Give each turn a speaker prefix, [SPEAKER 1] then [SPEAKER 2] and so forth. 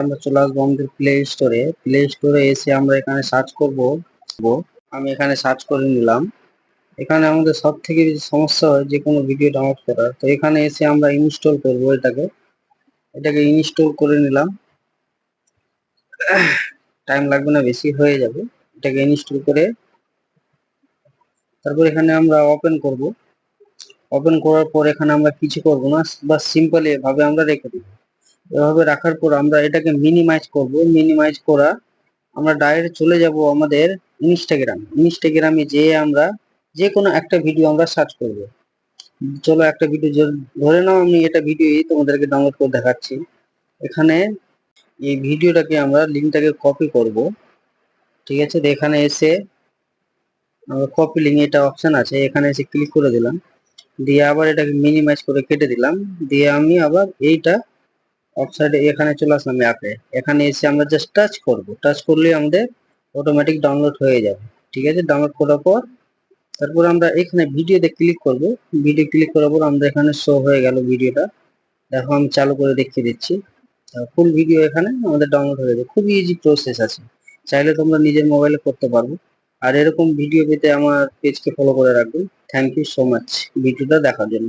[SPEAKER 1] আমরা চলে আসবো আমাদের প্লে স্টোরে এসে আমরা এখানে সার্চ করব। আমি এখানে সার্চ করে নিলাম। এখানে আমাদের সব থেকে বেশি সমস্যা হয় যে কোনো ভিডিও ডাউনলোড করার, তো এখানে এসে আমরা ইনস্টল করব। এটাকে ইনস্টল করে নিলাম। টাইম লাগবে না, বেশি হয়ে যাবে। এটাকে ইনস্টল করে তারপর এখানে আমরা ওপেন করব। ওপেন করার পর এখানে আমরা কিছু করব না, বা সিম্পল এভাবে আমরা রেখে দেব। এভাবে রাখার পর আমরা এটাকে মিনিমাইজ করব। মিনিমাইজ করা আমরা ডাইরেক্ট চলে যাব আমাদের ইনস্টাগ্রামে যেয়ে আমরা যে কোনো একটা ভিডিও আমরা সার্চ করব। চলো একটা ভিডিও ধরে নাও, আমি এটা ভিডিও তোমাদেরকে ডাউনলোড করে দেখাচ্ছি। এখানে এই ভিডিওটাকে আমরা লিঙ্কটাকে কপি করব। ঠিক আছে, তো এখানে এসে আমরা কপি লিঙ্ক এটা অপশন আছে, এখানে এসে ক্লিক করে দিলাম। দিয়ে আবার এটাকে মিনিমাইজ করে কেটে দিলাম। দিয়ে আমি আবার এইটা অফসাইডে এখানে চলে আসলাম অ্যাপে। এখানে এসে আমরা জাস্ট টাচ করব। টাচ করলে আমাদের অটোমেটিক ডাউনলোড হয়ে যাবে। ঠিক আছে, ডাউনলোড করার পর তারপর আমরা এখানে ভিডিওতে ক্লিক করব। ভিডিও ক্লিক করার পর আমরা এখানে শো হয়ে গেল ভিডিওটা। দেখো আমি চালু করে দেখিয়ে দিচ্ছি। ফুল ভিডিও এখানে আমাদের ডাউনলোড হয়ে যাবে। খুবই ইজি প্রসেস আছে, চাইলে তোমরা নিজের মোবাইলে করতে পারবে। আর এরকম ভিডিও পেতে আমার পেজকে ফলো করে রাখবে। থ্যাংক ইউ সো মাচ ভিডিওটা দেখার জন্য।